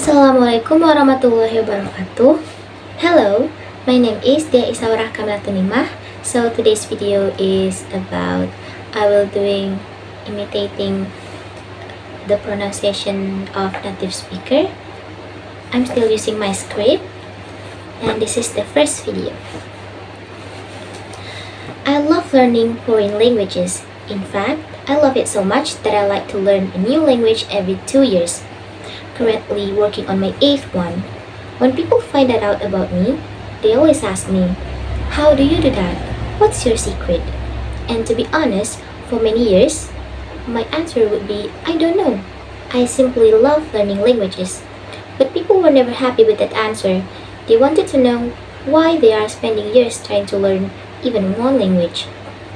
Assalamualaikum warahmatullahi wabarakatuh. Hello, my name is Dia Isaurah Kamilatunimah. So today's video is about I will doing imitating the pronunciation of native speaker. I'm still using my script and this is the first video. I love learning foreign languages. In fact, I love it so much that I like to learn a new language every 2 years. Currently working on my 8th one. When people find that out about me, they always ask me, how do you do that? What's your secret? And to be honest, for many years, my answer would be, I don't know. I simply love learning languages. But people were never happy with that answer. They wanted to know why they are spending years trying to learn even one language,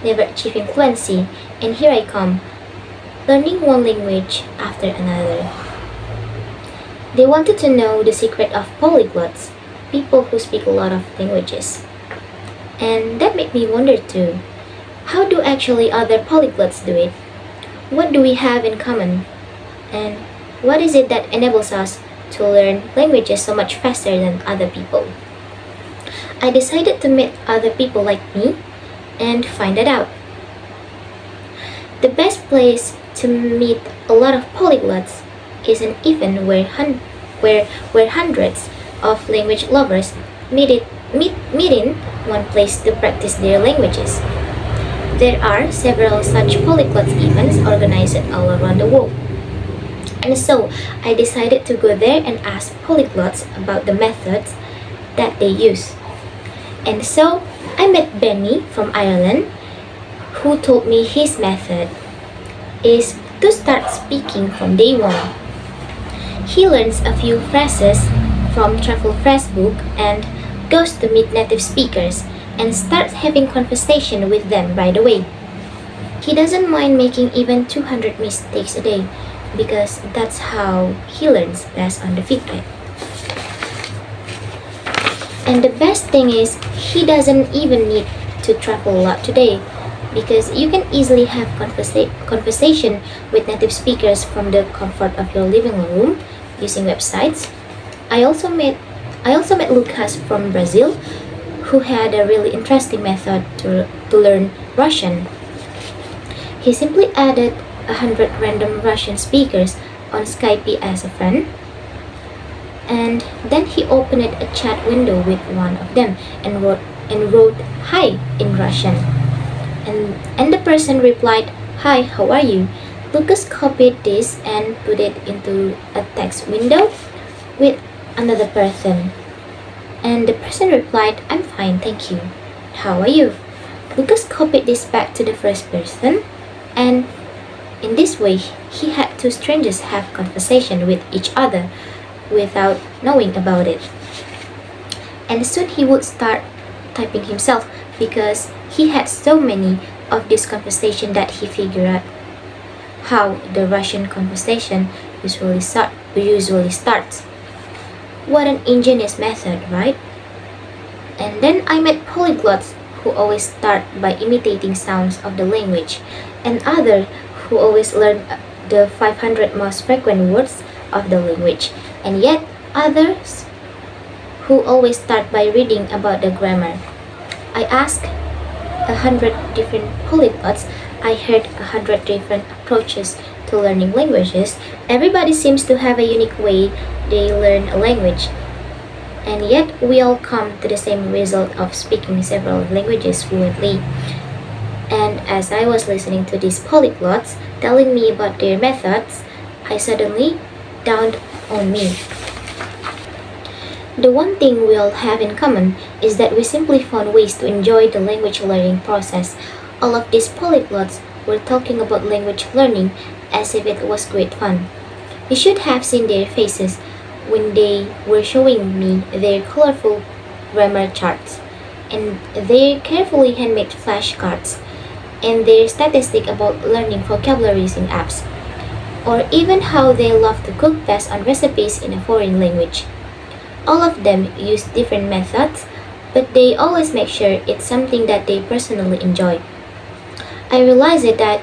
never achieving fluency, and here I come, learning one language after another. They wanted to know the secret of polyglots, people who speak a lot of languages. And that made me wonder too, how do actually other polyglots do it? What do we have in common? And what is it that enables us to learn languages so much faster than other people? I decided to meet other people like me and find it out. The best place to meet a lot of polyglots is an event where hundreds of language lovers meet in one place to practice their languages. There are several such polyglots events organized all around the world. And so I decided to go there and ask polyglots about the methods that they use. And so I met Benny from Ireland, who told me his method is to start speaking from day one. He learns a few phrases from Travel Phrase book and goes to meet native speakers and starts having conversation with them right away. He doesn't mind making even 200 mistakes a day because that's how he learns based on the feedback. And the best thing is he doesn't even need to travel a lot today because you can easily have conversation with native speakers from the comfort of your living room using websites. I also met Lucas from Brazil, who had a really interesting method to learn Russian. He simply added 100 random Russian speakers on Skype as a friend, and then he opened a chat window with one of them and wrote hi in Russian. And the person replied, "Hi, how are you?" Lucas copied this and put it into a text window with another person. And the person replied, "I'm fine, thank you. How are you?" Lucas copied this back to the first person, and in this way, he had two strangers have conversation with each other without knowing about it. And soon he would start typing himself because he had so many of this conversation that he figured out how the Russian conversation usually starts. What an ingenious method, right? And then I met polyglots who always start by imitating sounds of the language, and others who always learn the 500 most frequent words of the language, and yet others who always start by reading about the grammar. I asked 100 different polyglots. I heard 100 different approaches to learning languages. Everybody seems to have a unique way they learn a language, and yet we all come to the same result of speaking several languages fluently. And as I was listening to these polyglots telling me about their methods, I suddenly dawned on me. The one thing we all have in common is that we simply found ways to enjoy the language learning process. All of these polyglots were talking about language learning as if it was great fun. You should have seen their faces when they were showing me their colorful grammar charts and their carefully handmade flashcards and their statistic about learning vocabularies in apps, or even how they love to cook based on recipes in a foreign language. All of them use different methods, but they always make sure it's something that they personally enjoy. I realized that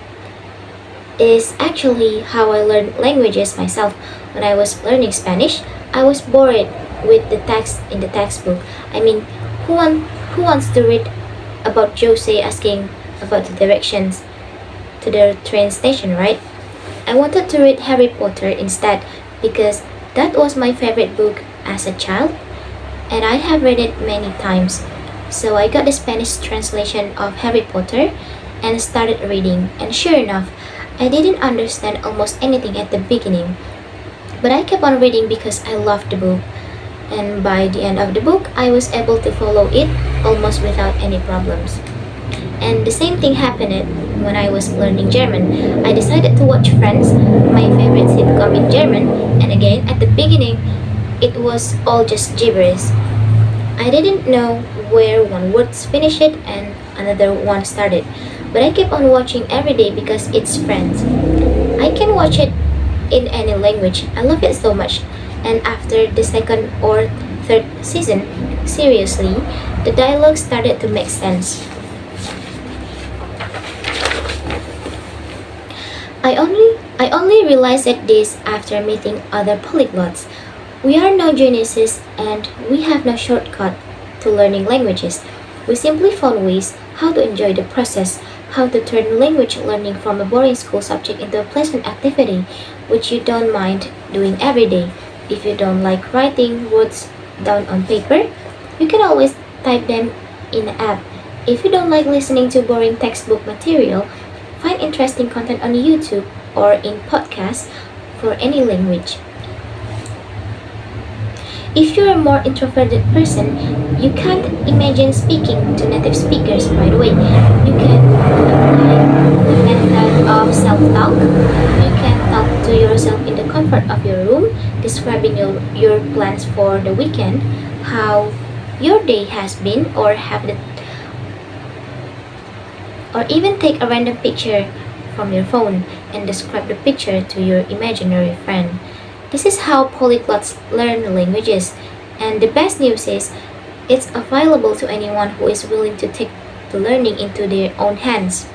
is actually how I learned languages myself. When I was learning Spanish, I was bored with the text in the textbook. I mean, who, want, who wants to read about Jose asking about the directions to the train station, right? I wanted to read Harry Potter instead because that was my favorite book as a child and I have read it many times. So I got the Spanish translation of Harry Potter and started reading, and sure enough, I didn't understand almost anything at the beginning. But I kept on reading because I loved the book, and by the end of the book, I was able to follow it almost without any problems. And the same thing happened when I was learning German. I decided to watch Friends, my favorite sitcom in German, and again, at the beginning, it was all just gibberish. I didn't know where one word finished and another one started, but I kept on watching every day because it's Friends. I can watch it in any language. I love it so much. And after the second or third season, seriously, the dialogue started to make sense. I only realized this after meeting other polyglots. We are no geniuses and we have no shortcut to learning languages. We simply found ways how to enjoy the process, how to turn language learning from a boring school subject into a pleasant activity which you don't mind doing every day. If you don't like writing words down on paper, you can always type them in an app. If you don't like listening to boring textbook material, find interesting content on YouTube or in podcasts for any language. If you're a more introverted person, you can't imagine speaking to native speakers right away. You can apply the method of self-talk. You can talk to yourself in the comfort of your room, describing your plans for the weekend, how your day has been, or even take a random picture from your phone and describe the picture to your imaginary friend. This is how polyglots learn languages, and the best news is it's available to anyone who is willing to take the learning into their own hands.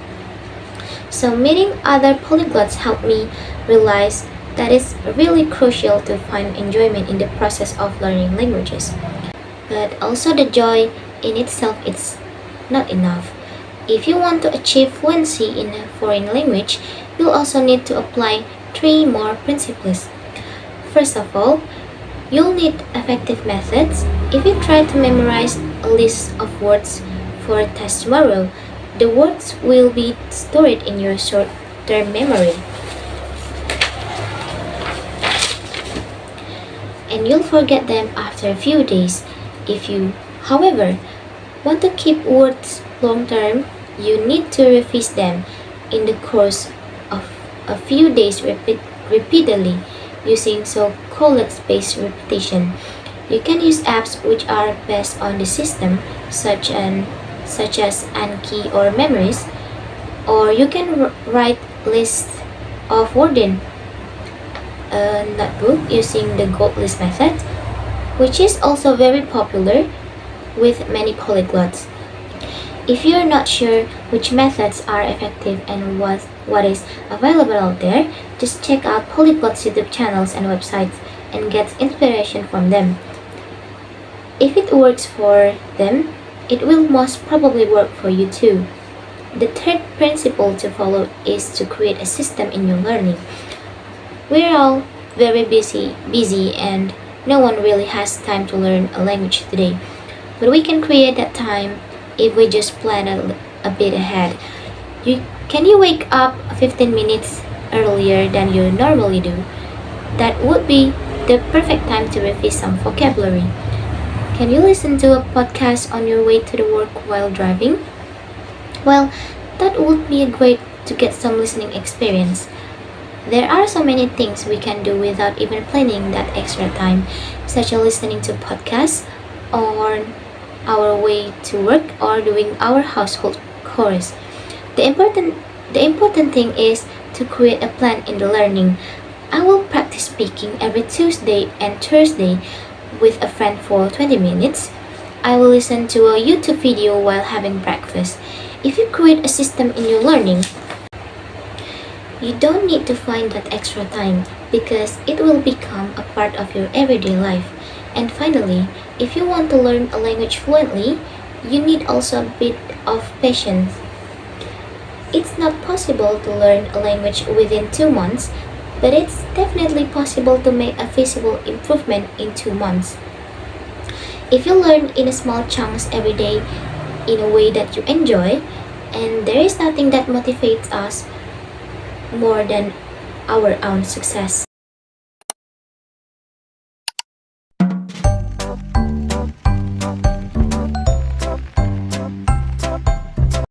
So meeting other polyglots helped me realize that it's really crucial to find enjoyment in the process of learning languages. But also the joy in itself is not enough. If you want to achieve fluency in a foreign language, you'll also need to apply three more principles. First of all, you'll need effective methods. If you try to memorize a list of words for a test tomorrow, the words will be stored in your short-term memory. And you'll forget them after a few days. If you, however, want to keep words long-term, you need to revise them in the course of a few days repeatedly using so-called spaced repetition. You can use apps which are based on the system, such as Anki or Memories, or you can write lists of words in a notebook using the gold list method, which is also very popular with many polyglots. If you're not sure which methods are effective and what is available out there, just check out polyglots YouTube channels and websites and get inspiration from them. If it works for them, it will most probably work for you too. The third principle to follow is to create a system in your learning. We're all very busy and no one really has time to learn a language today. But we can create that time if we just plan a bit ahead. Can you wake up 15 minutes earlier than you normally do? That would be the perfect time to revise some vocabulary. Can you listen to a podcast on your way to the work while driving? Well, that would be great to get some listening experience. There are so many things we can do without even planning that extra time, such as listening to podcasts on our way to work or doing our household chores. The important thing is to create a plan in the learning. I will practice speaking every Tuesday and Thursday with a friend for 20 minutes. I will listen to a YouTube video while having breakfast. If you create a system in your learning, You don't need to find that extra time because it will become a part of your everyday life. And finally, if you want to learn a language fluently, you need also a bit of patience. It's not possible to learn a language within 2 months, but it's definitely possible to make a visible improvement in 2 months. If you learn in small chunks every day in a way that you enjoy, and there is nothing that motivates us more than our own success.